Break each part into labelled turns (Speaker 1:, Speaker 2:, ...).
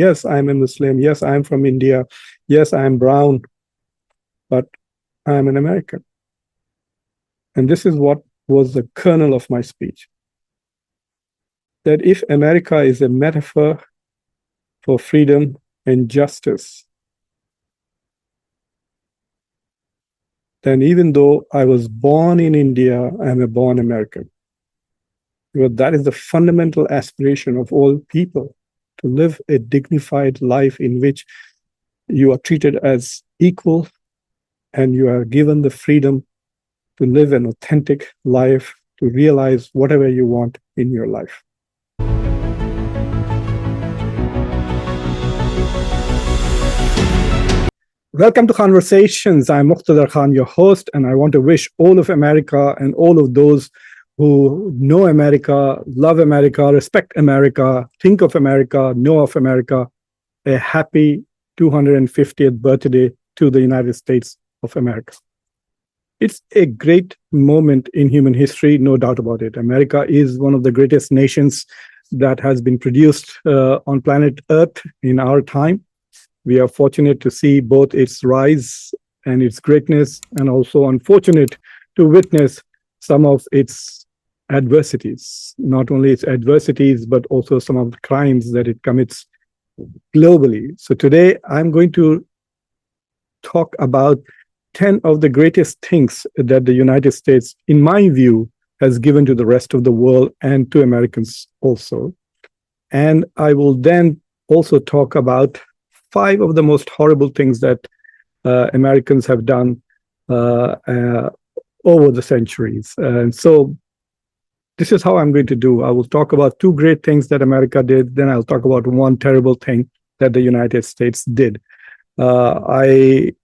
Speaker 1: Yes, I'm a Muslim. Yes, I'm from India. Yes, I'm brown, but I'm an American. And this is what was the kernel of my speech. That if America is a metaphor for freedom and justice, then even though I was born in India, I'm a born American. Because that is the fundamental aspiration of all people, to live a dignified life in which you are treated as equal and you are given the freedom to live an authentic life, to realize whatever you want in your life. Welcome to Khanversations. I'm MuqtedarKhan, your host, and I want to wish all of America and all of those who know America, love America, respect America, think of America, know of America, a happy 250th birthday to the United States of America. It's a great moment in human history, no doubt about it. America is one of the greatest nations that has been produced on planet Earth in our time. We are fortunate to see both its rise and its greatness, and also unfortunate to witness some of its adversities, not only its adversities, but also some of the crimes that it commits globally. So today I'm going to talk about 10 of the greatest things that the United States, in my view, has given to the rest of the world and to Americans also. And I will then also talk about 5 of the most horrible things that Americans have done over the centuries. And so this is how I'm going to do. I will talk about 2 great things that America did, then I'll talk about 1 terrible thing that the United States did. I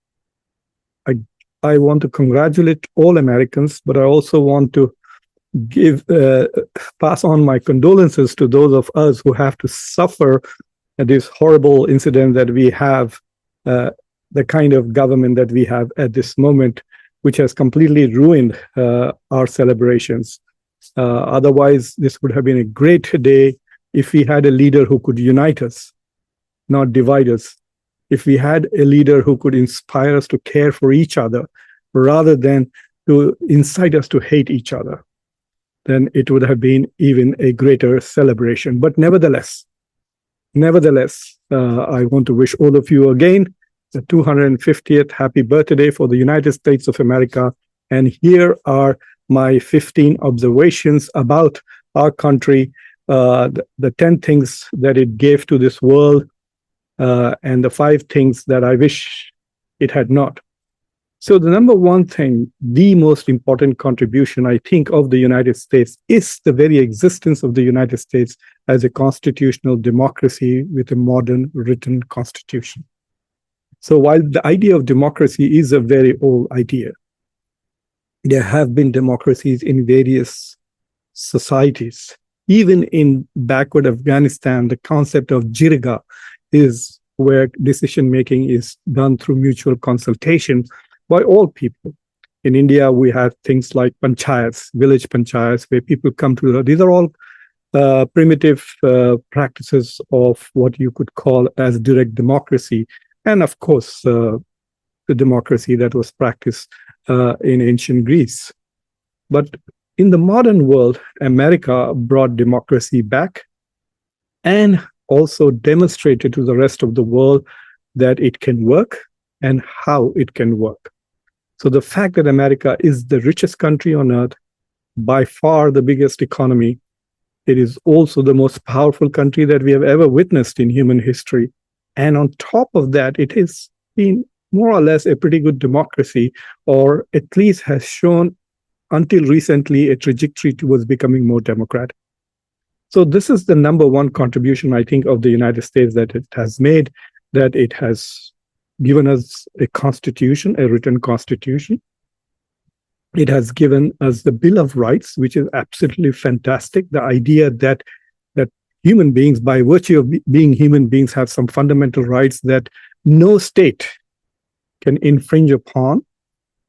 Speaker 1: want to congratulate all Americans, but I also want to pass on my condolences to those of us who have to suffer this horrible incident that we have, the kind of government that we have at this moment, which has completely ruined our celebrations. Otherwise, this would have been a great day if we had a leader who could unite us, not divide us. If we had a leader who could inspire us to care for each other rather than to incite us to hate each other, then it would have been even a greater celebration. But nevertheless, I want to wish all of you again the 250th happy birthday for the United States of America. And here are my 15 observations about our country, the 10 things that it gave to this world, and the 5 things that I wish it had not. So the number 1 thing, the most important contribution, I think, of the United States is the very existence of the United States as a constitutional democracy with a modern written constitution. So while the idea of democracy is a very old idea, there have been democracies in various societies. Even in backward Afghanistan, the concept of jirga is where decision-making is done through mutual consultation by all people. In India, we have things like panchayats, village panchayats, where people come together. These are all primitive practices of what you could call as direct democracy. And of course, the democracy that was practiced in ancient Greece. But in the modern world, America brought democracy back and also demonstrated to the rest of the world that it can work and how it can work. So the fact that America is the richest country on earth, by far the biggest economy, it is also the most powerful country that we have ever witnessed in human history. And on top of that, it has been more or less a pretty good democracy, or at least has shown until recently a trajectory towards becoming more democratic. So this is the number 1 contribution, I think, of the United States that it has made, that it has given us a constitution, a written constitution. It has given us the Bill of Rights, which is absolutely fantastic. The idea that human beings, by virtue of being human beings, have some fundamental rights that no state can infringe upon.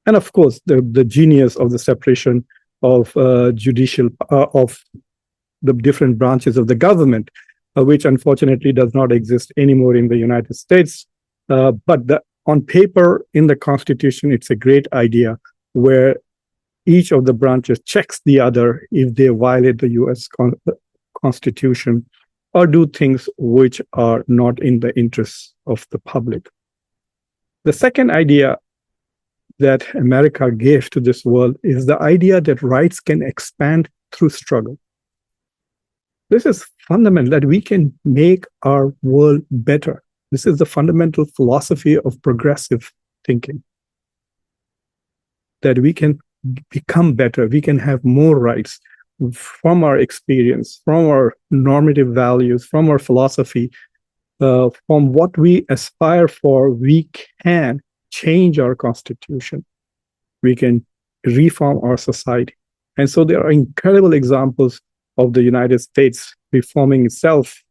Speaker 1: And of course, the genius of the separation of of the different branches of the government, which unfortunately does not exist anymore in the United States. But on paper, in the Constitution, it's a great idea where each of the branches checks the other if they violate the US Constitution or do things which are not in the interests of the public. The second idea that America gave to this world is the idea that rights can expand through struggle. This is fundamental, that we can make our world better. This is the fundamental philosophy of progressive thinking, that we can become better, we can have more rights from our experience, from our normative values, from our philosophy, from what we aspire for. We can change our constitution. We can reform our society. And so there are incredible examples of the United States reforming itself.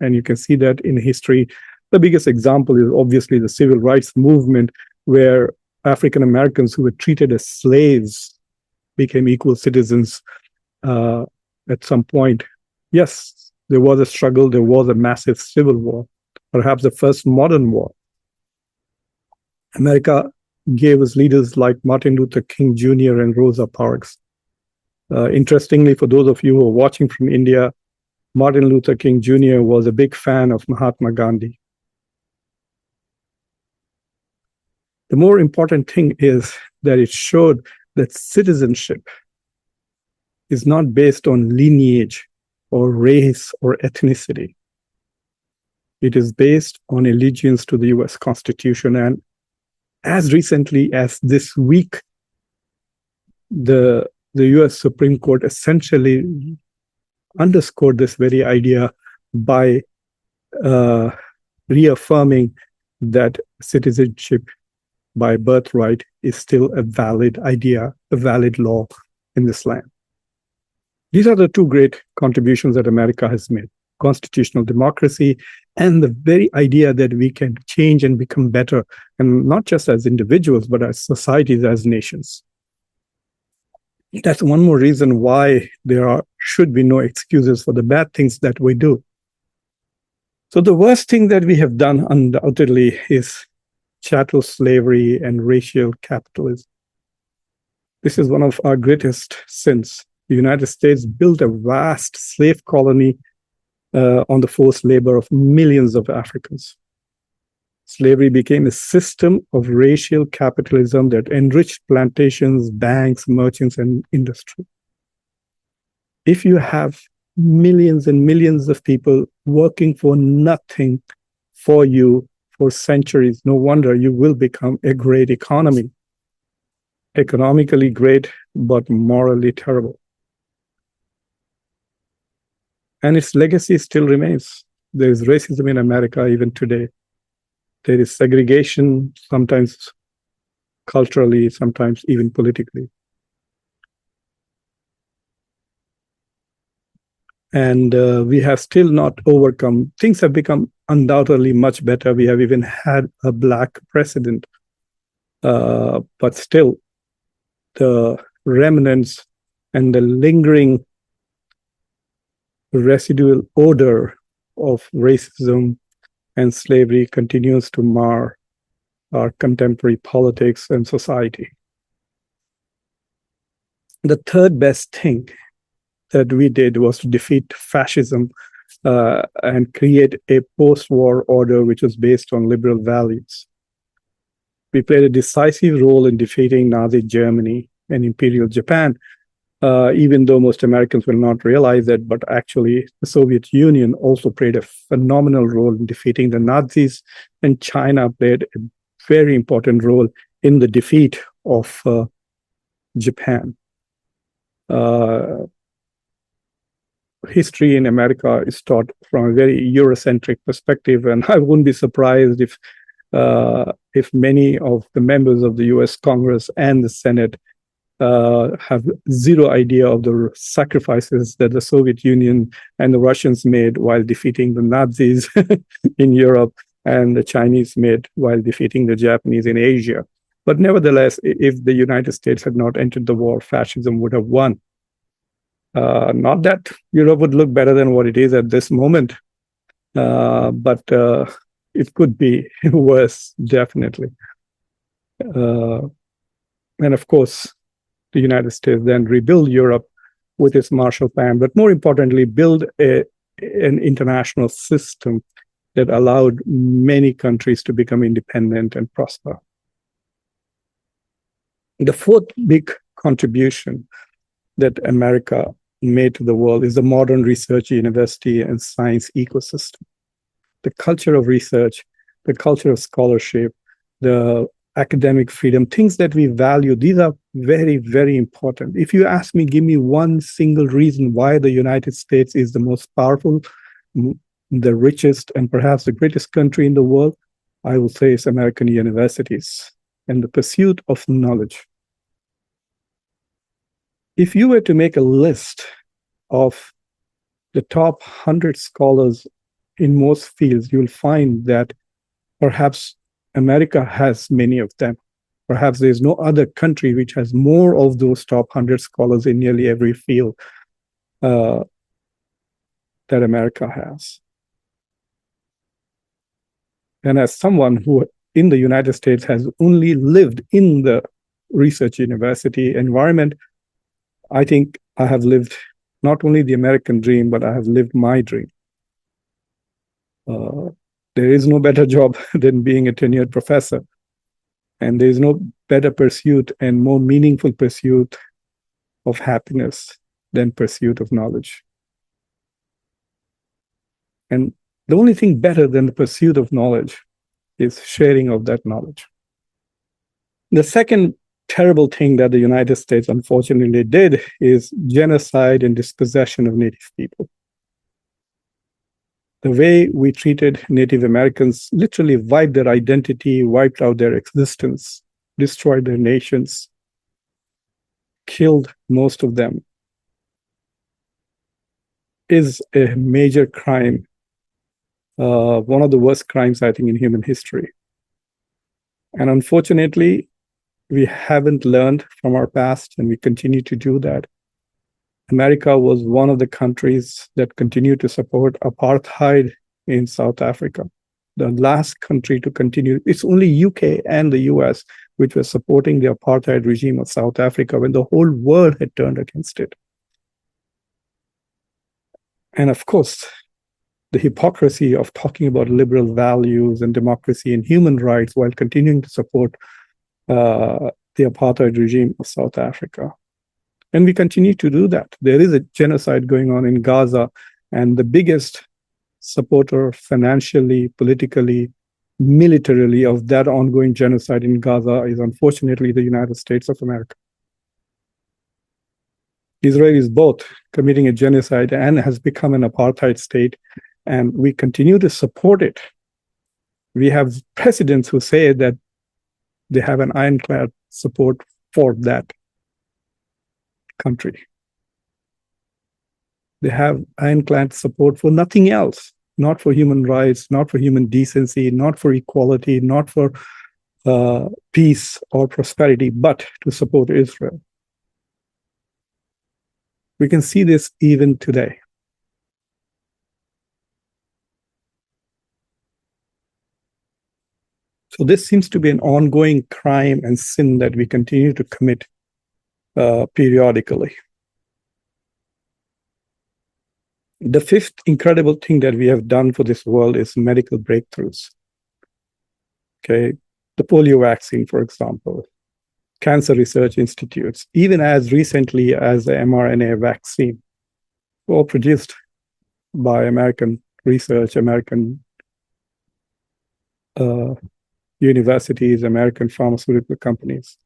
Speaker 1: And you can see that in history. The biggest example is obviously the civil rights movement, where African Americans who were treated as slaves became equal citizens at some point. Yes, there was a struggle, there was a massive civil war, perhaps the first modern war. America gave us leaders like Martin Luther King Jr. and Rosa Parks. Interestingly, for those of you who are watching from India, Martin Luther King Jr. was a big fan of Mahatma Gandhi. The more important thing is that it showed that citizenship is not based on lineage or race or ethnicity. It is based on allegiance to the US Constitution. And as recently as this week, the US Supreme Court essentially underscored this very idea by reaffirming that citizenship by birthright is still a valid idea, a valid law in this land. These are the two great contributions that America has made: constitutional democracy and the very idea that we can change and become better, and not just as individuals, but as societies, as nations. That's one more reason why there should be no excuses for the bad things that we do. So the worst thing that we have done undoubtedly is chattel slavery and racial capitalism. This is one of our greatest sins. The United States built a vast slave colony on the forced labor of millions of Africans. Slavery became a system of racial capitalism that enriched plantations, banks, merchants, and industry. If you have millions and millions of people working for nothing for you for centuries, no wonder you will become a great economy. Economically great, but morally terrible. And its legacy still remains. There is racism in America even today. There is segregation, sometimes culturally, sometimes even politically. And we have still not overcome. Things have become undoubtedly much better. We have even had a Black president. But still, the remnants and the lingering residual odor of racism and slavery continues to mar our contemporary politics and society. The third best thing that we did was to defeat fascism and create a post-war order which was based on liberal values. We played a decisive role in defeating Nazi Germany and Imperial Japan, even though most Americans will not realize that, but actually the Soviet Union also played a phenomenal role in defeating the Nazis, and China played a very important role in the defeat of Japan. History in America is taught from a very Eurocentric perspective, and I wouldn't be surprised if many of the members of the US Congress and the Senate have zero idea of the sacrifices that the Soviet Union and the Russians made while defeating the Nazis in Europe, and the Chinese made while defeating the Japanese in Asia. But nevertheless, if the United States had not entered the war, fascism would have won. Not that Europe would look better than what it is at this moment, but it could be worse, definitely. And of course, the United States then rebuild Europe with its Marshall Plan, but more importantly, build an international system that allowed many countries to become independent and prosper. The fourth big contribution that America made to the world is the modern research university and science ecosystem. The culture of research, the culture of scholarship, the academic freedom, things that we value, these are very, very important. If you ask me, give me one single reason why the United States is the most powerful, the richest, and perhaps the greatest country in the world, I will say it's American universities and the pursuit of knowledge. If you were to make a list of the top 100 scholars in most fields, you'll find that perhaps America has many of them. Perhaps there's no other country which has more of those top 100 scholars in nearly every field that America has. And as someone who in the United States has only lived in the research university environment, I think I have lived not only the American dream, but I have lived my dream. There is no better job than being a tenured professor. And there is no better pursuit and more meaningful pursuit of happiness than pursuit of knowledge. And the only thing better than the pursuit of knowledge is sharing of that knowledge. The second terrible thing that the United States unfortunately did is genocide and dispossession of Native people. The way we treated Native Americans literally wiped their identity, wiped out their existence, destroyed their nations, killed most of them, is a major crime, one of the worst crimes, I think, in human history. And unfortunately, we haven't learned from our past, and we continue to do that. America was one of the countries that continued to support apartheid in South Africa. The last country to continue, it's only UK and the US which were supporting the apartheid regime of South Africa when the whole world had turned against it. And of course, the hypocrisy of talking about liberal values and democracy and human rights while continuing to support the apartheid regime of South Africa. And we continue to do that. There is a genocide going on in Gaza, and the biggest supporter financially, politically, militarily of that ongoing genocide in Gaza is unfortunately the United States of America. Israel is both committing a genocide and has become an apartheid state, and we continue to support it. We have presidents who say that they have an ironclad support for that country. They have ironclad support for nothing else, not for human rights, not for human decency, not for equality, not for peace or prosperity, but to support Israel. We can see this even today. So this seems to be an ongoing crime and sin that we continue to commit periodically. The fifth incredible thing that we have done for this world is medical breakthroughs. Okay, the polio vaccine, for example, cancer research institutes, even as recently as the mRNA vaccine, all produced by American research, American universities, American pharmaceutical companies.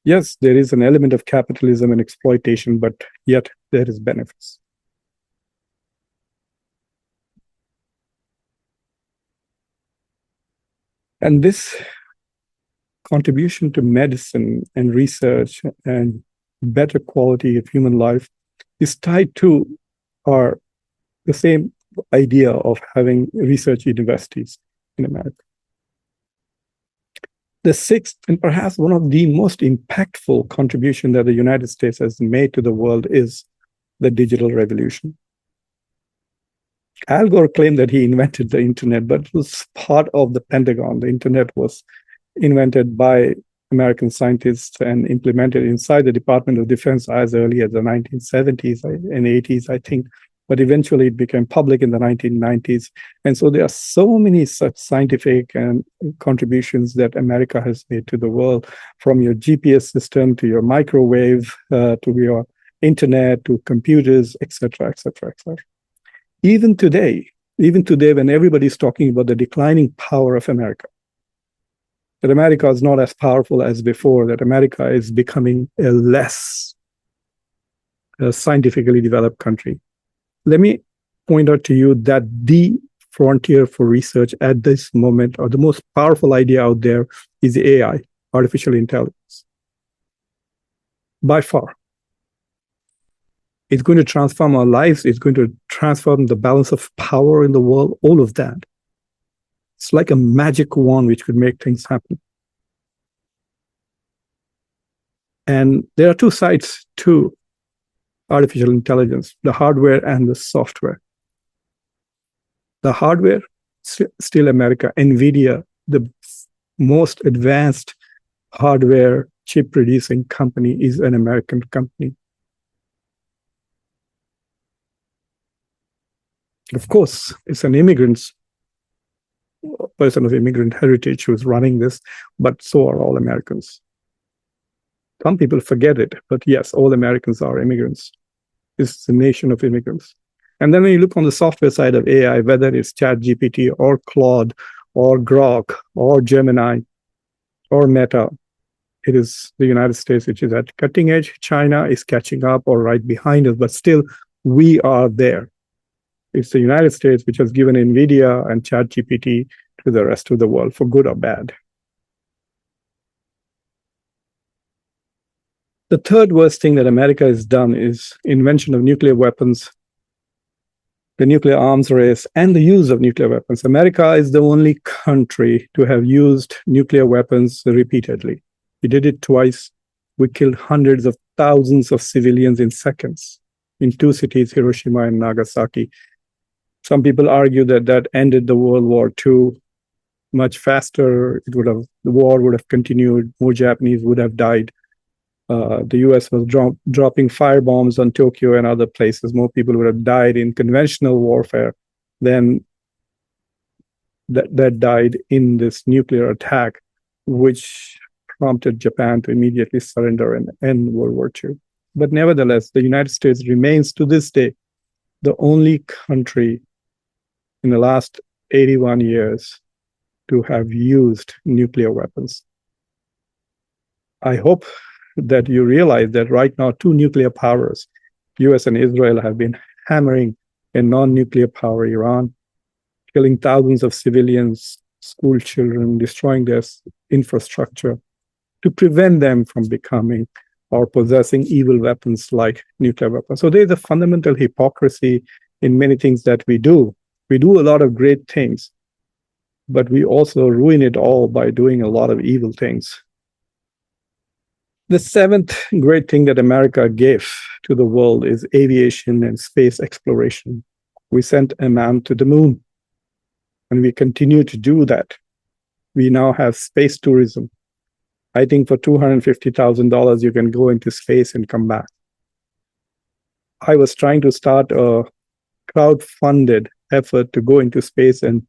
Speaker 1: Yes, there is an element of capitalism and exploitation, but yet there is benefits. And this contribution to medicine and research and better quality of human life is tied to the same idea of having research universities in America. The sixth, and perhaps one of the most impactful contribution that the United States has made to the world, is the digital revolution. Al Gore claimed that he invented the internet, but it was part of the Pentagon. The internet was invented by American scientists and implemented inside the Department of Defense as early as the 1970s and 80s, I think. But eventually it became public in the 1990s. And so there are so many such scientific and contributions that America has made to the world, from your GPS system to your microwave, to your internet, to computers, etc., etc., etc. Even today, when everybody's talking about the declining power of America, that America is not as powerful as before, that America is becoming a less scientifically developed country. Let me point out to you that the frontier for research at this moment, or the most powerful idea out there, is AI, artificial intelligence. By far. It's going to transform our lives. It's going to transform the balance of power in the world, all of that. It's like a magic wand which could make things happen. And there are two sides to artificial intelligence, the hardware and the software. The hardware, still America. NVIDIA, the most advanced hardware chip producing company, is an American company. Of course, it's an person of immigrant heritage who's running this, but so are all Americans. Some people forget it, but yes, all Americans are immigrants. It's a nation of immigrants. And then when you look on the software side of AI, whether it's ChatGPT or Claude or Grok or Gemini or Meta, it is the United States which is at cutting edge. China is catching up or right behind us, but still we are there. It's the United States which has given NVIDIA and ChatGPT to the rest of the world, for good or bad. The third worst thing that America has done is invention of nuclear weapons, the nuclear arms race, and the use of nuclear weapons. America is the only country to have used nuclear weapons repeatedly. We did it twice. We killed hundreds of thousands of civilians in seconds in two cities, Hiroshima and Nagasaki. Some people argue that that ended the World War II much faster. The war would have continued. More Japanese would have died. The US was dropping firebombs on Tokyo and other places. More people would have died in conventional warfare than that died in this nuclear attack, which prompted Japan to immediately surrender and end World War II. But nevertheless, the United States remains to this day the only country in the last 81 years to have used nuclear weapons. I hope that you realize that right now, two nuclear powers, US and Israel, have been hammering a non-nuclear power, Iran, killing thousands of civilians, school children, destroying their infrastructure to prevent them from becoming or possessing evil weapons like nuclear weapons. So there's a fundamental hypocrisy in many things that we do. We do a lot of great things, but we also ruin it all by doing a lot of evil things. The seventh great thing that America gave to the world is aviation and space exploration. We sent a man to the moon, and we continue to do that. We now have space tourism. I think for $250,000, you can go into space and come back. I was trying to start a crowd-funded effort to go into space and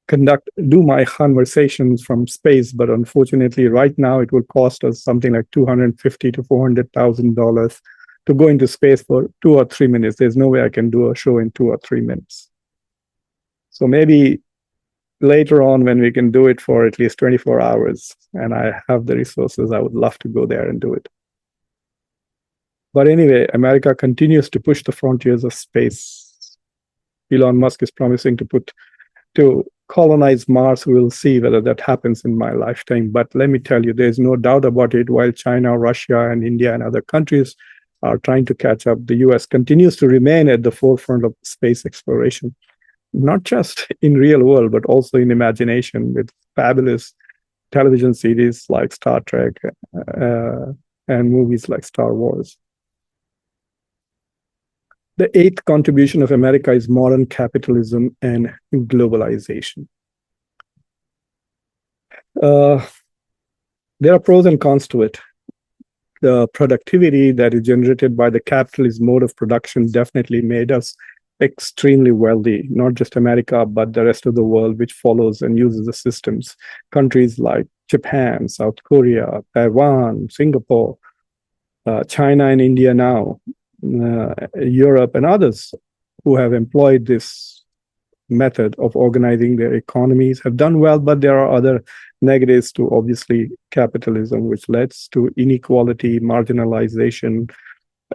Speaker 1: do my Khanversations from space, but unfortunately, right now it will cost us something like $250,000 to $400,000 to go into space for 2 or 3 minutes. There's no way I can do a show in 2 or 3 minutes. So maybe later on, when we can do it for at least 24 hours, and I have the resources, I would love to go there and do it. But anyway, America continues to push the frontiers of space. Elon Musk is promising to colonize Mars. We'll see whether that happens in my lifetime. But let me tell you, there's no doubt about it. While China, Russia, and India and other countries are trying to catch up, the US continues to remain at the forefront of space exploration, not just in real world, but also in imagination, with fabulous television series like Star Trek and movies like Star Wars. The eighth contribution of America is modern capitalism and globalization. There are pros and cons to it. The productivity that is generated by the capitalist mode of production definitely made us extremely wealthy, not just America, but the rest of the world, which follows and uses the systems. Countries like Japan, South Korea, Taiwan, Singapore, China and India now, Europe and others who have employed this method of organizing their economies have done well, but there are other negatives to obviously capitalism, which leads to inequality, marginalization,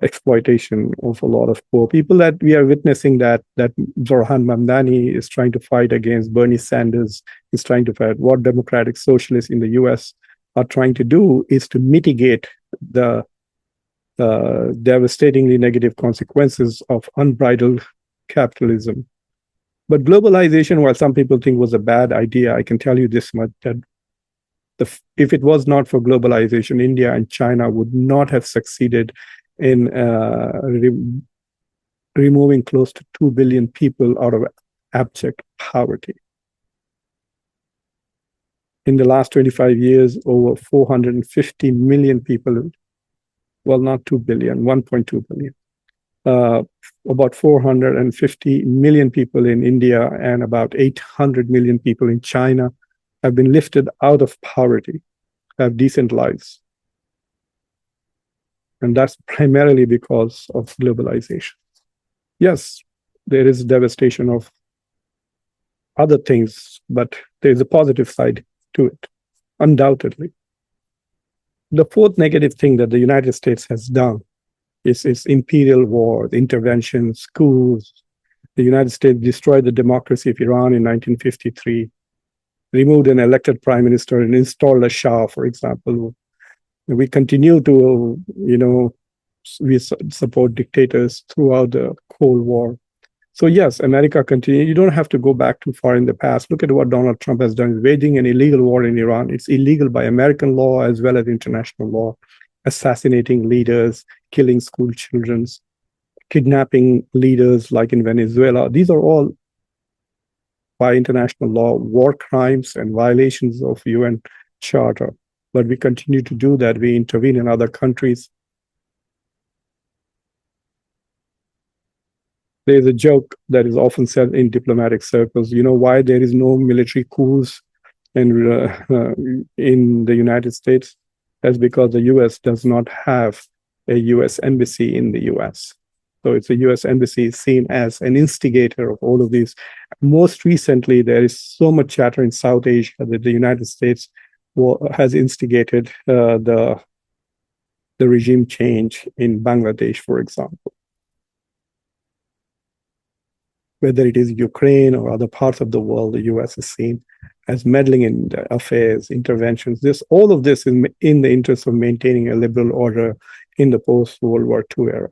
Speaker 1: exploitation of a lot of poor people. That we are witnessing that Zoran Mamdani is trying to fight against. Bernie Sanders is trying to fight. What democratic socialists in the US are trying to do is to mitigate the devastatingly negative consequences of unbridled capitalism. But globalization, while some people think was a bad idea, I can tell you this much, that if it was not for globalization, India and China would not have succeeded in removing close to 2 billion people out of abject poverty. In the last 25 years, over 450 million people, well, not 2 billion, 1.2 billion, about 450 million people in India and about 800 million people in China have been lifted out of poverty, have decent lives. And that's primarily because of globalization. Yes, there is devastation of other things, but there's a positive side to it, undoubtedly. The fourth negative thing that the United States has done is its imperial war, the intervention, schools. The United States destroyed the democracy of Iran in 1953, removed an elected prime minister and installed a Shah, for example. We continue to, we support dictators throughout the Cold War. So yes, America continues. You don't have to go back too far in the past. Look at what Donald Trump has done, waging an illegal war in Iran. It's illegal by American law as well as international law, assassinating leaders, killing school children, kidnapping leaders like in Venezuela. These are all, by international law, war crimes and violations of UN Charter. But we continue to do that. We intervene in other countries. There's a joke that is often said in diplomatic circles, why there is no military coups in the United States? That's because the US does not have a US embassy in the US. So it's a US embassy seen as an instigator of all of these. Most recently, there is so much chatter in South Asia that the United States has instigated the regime change in Bangladesh, for example. Whether it is Ukraine or other parts of the world, the US is seen as meddling in the affairs, interventions. All of this is in the interest of maintaining a liberal order in the post-World War II era.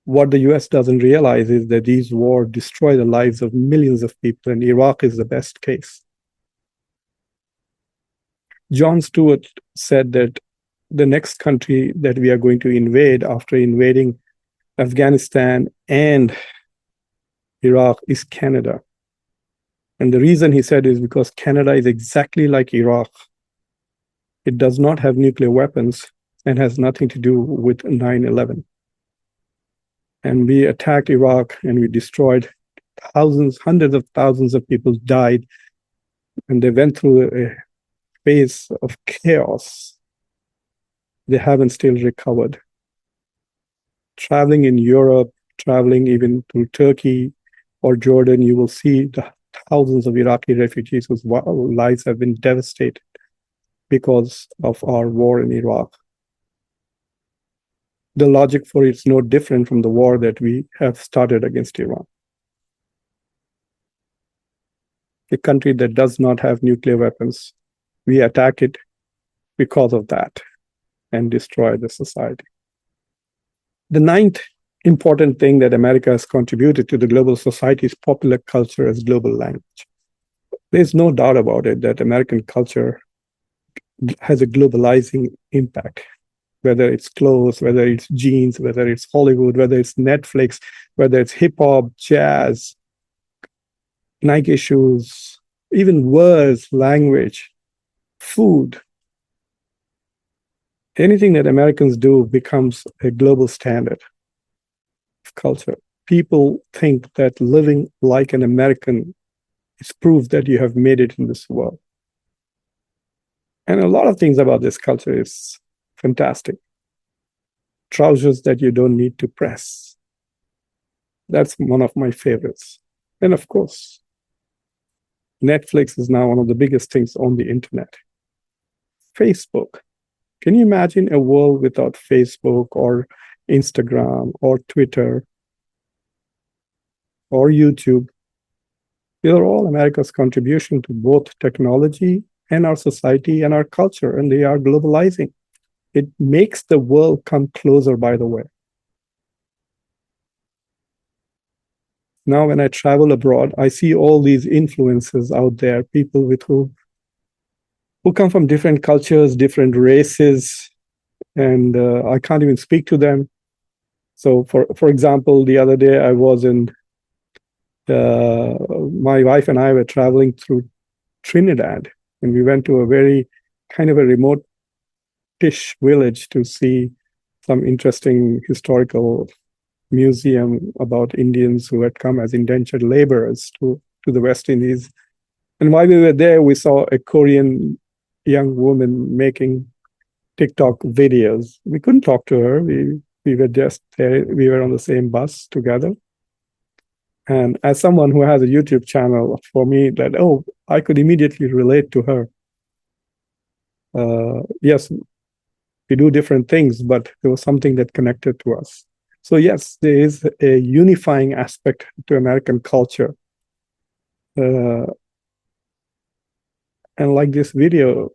Speaker 1: What the US doesn't realize is that these wars destroy the lives of millions of people, and Iraq is the best case. Jon Stewart said that the next country that we are going to invade after invading Afghanistan and Iraq is Canada. And the reason he said is because Canada is exactly like Iraq. It does not have nuclear weapons and has nothing to do with 9/11. And we attacked Iraq and we destroyed thousands, hundreds of thousands of people died. And they went through a phase of chaos. They haven't still recovered. Traveling in Europe, traveling even through Turkey or Jordan, you will see the thousands of Iraqi refugees whose lives have been devastated because of our war in Iraq. The logic for it is no different from the war that we have started against Iran. A country that does not have nuclear weapons, we attack it because of that and destroy the society. The ninth important thing that America has contributed to the global society is popular culture as global language. There's no doubt about it that American culture has a globalizing impact, whether it's clothes, whether it's jeans, whether it's Hollywood, whether it's Netflix, whether it's hip hop, jazz, Nike shoes, even words, language, food. Anything that Americans do becomes a global standard of culture. People think that living like an American is proof that you have made it in this world. And a lot of things about this culture is fantastic. Trousers that you don't need to press. That's one of my favorites. And of course, Netflix is now one of the biggest things on the internet. Facebook. Can you imagine a world without Facebook or Instagram or Twitter or YouTube? These are all America's contribution to both technology and our society and our culture, and they are globalizing. It makes the world come closer, by the way. Now, when I travel abroad, I see all these influences out there, people with who come from different cultures, different races, and I can't even speak to them. So, for example, the other day I was in, my wife and I were traveling through Trinidad, and we went to a very kind of a remote-ish village to see some interesting historical museum about Indians who had come as indentured laborers to the West Indies. And while we were there, we saw a Korean young woman making TikTok videos. We couldn't talk to her. We were just there. We were on the same bus together. And as someone who has a YouTube channel, for me, I could immediately relate to her. Yes, we do different things, but there was something that connected to us. So yes, there is a unifying aspect to American culture. And like this video,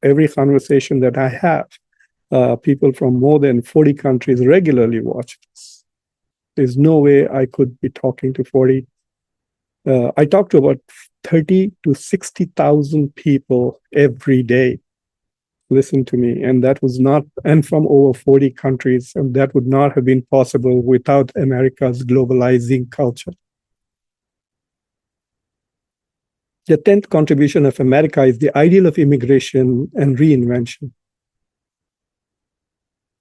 Speaker 1: every conversation that I have, people from more than 40 countries regularly watch this. There's no way I could be talking to 40. I talk to about 30 to 60,000 people every day listen to me, and that was not, and from over 40 countries, and that would not have been possible without America's globalizing culture. The 10th contribution of America is the ideal of immigration and reinvention.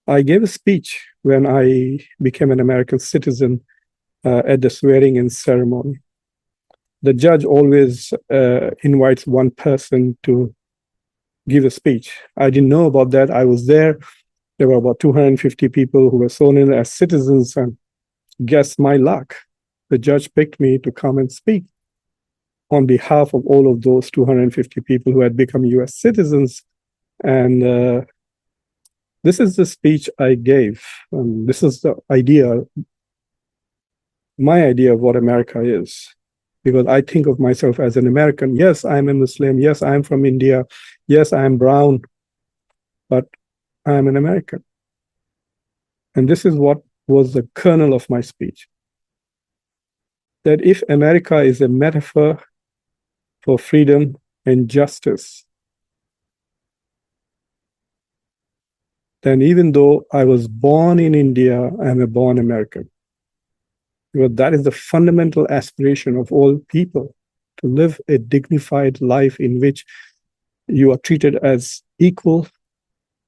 Speaker 1: I gave a speech when I became an American citizen at the swearing-in ceremony. The judge always invites one person to give a speech. I didn't know about that. I was there. There were about 250 people who were sworn in as citizens, and guess my luck. The judge picked me to come and speak on behalf of all of those 250 people who had become US citizens. And this is the speech I gave. This is the idea, my idea of what America is. Because I think of myself as an American. Yes, I'm a Muslim. Yes, I'm from India. Yes, I'm brown. But I'm an American. And this is what was the kernel of my speech. That if America is a metaphor for freedom and justice, then even though I was born in India, I'm a born American. Because that is the fundamental aspiration of all people, to live a dignified life in which you are treated as equal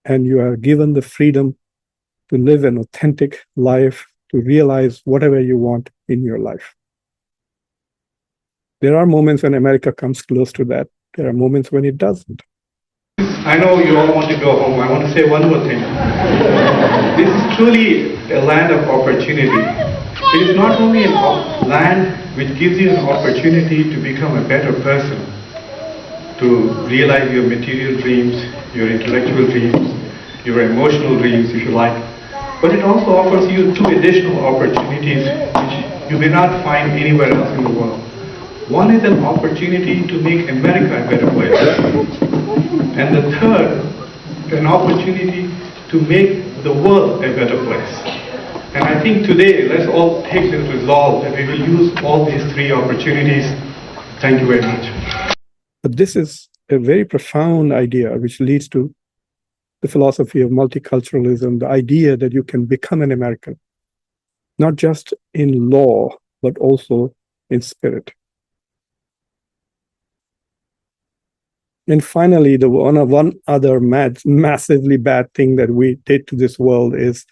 Speaker 1: and you are given the freedom to live an authentic life, to realize whatever you want in your life. There are moments when America comes close to that. There are moments when it doesn't.
Speaker 2: I know you all want to go home. I want to say one more thing. This is truly a land of opportunity. It is not only a land which gives you an opportunity to become a better person, to realize your material dreams, your intellectual dreams, your emotional dreams, if you like, but it also offers you two additional opportunities which you may not find anywhere else in the world. One is an opportunity to make America a better place. And the third, an opportunity to make the world a better place. And I think today, let's all take this resolve that we will use all these three opportunities Thank you very much.
Speaker 1: But this is a very profound idea, which leads to the philosophy of multiculturalism, the idea that you can become an American, not just in law, but also in spirit. And finally, the one other massively bad thing that we did to this world is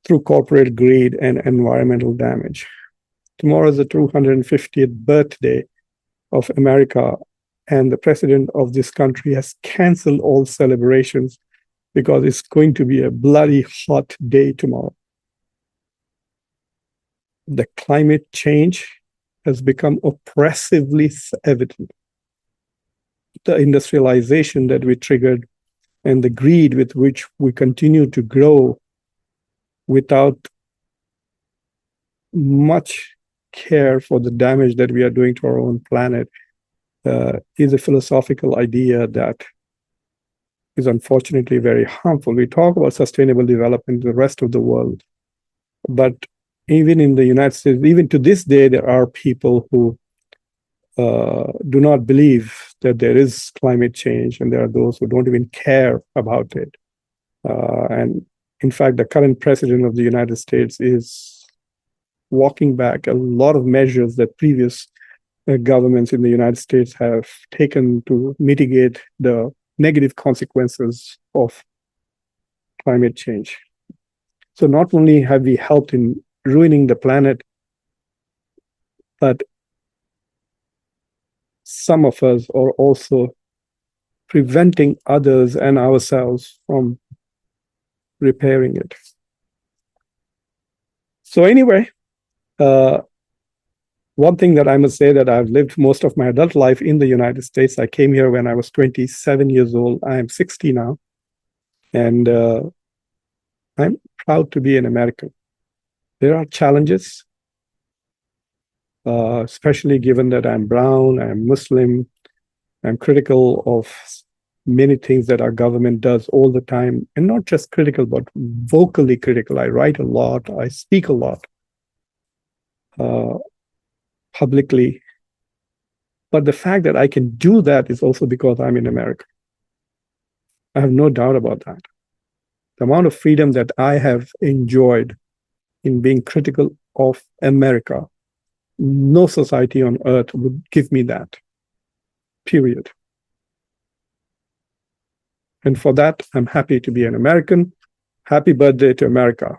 Speaker 1: through corporate greed and environmental damage. Tomorrow is the 250th birthday of America, and the president of this country has canceled all celebrations because it's going to be a bloody hot day tomorrow. The climate change has become oppressively evident. The industrialization that we triggered and the greed with which we continue to grow without much care for the damage that we are doing to our own planet is a philosophical idea that is unfortunately very harmful. We talk about sustainable development in the rest of the world, but even in the United States, even to this day, there are people who do not believe that there is climate change, and there are those who don't even care about it. And in fact, the current president of the United States is walking back a lot of measures that previous governments in the United States have taken to mitigate the negative consequences of climate change. So not only have we helped in ruining the planet, but some of us are also preventing others and ourselves from repairing it. So anyway, one thing that I must say, that I've lived most of my adult life in the United States. I came here when I was 27 years old. I am 60 now. And I'm proud to be an American. There are challenges, especially given that I'm brown, I'm Muslim, I'm critical of many things that our government does all the time. And not just critical, but vocally critical. I write a lot, I speak a lot. Publicly. But the fact that I can do that is also because I'm in America. I have no doubt about that. The amount of freedom that I have enjoyed in being critical of America, no society on earth would give me that, period. And for that, I'm happy to be an American. Happy birthday to America.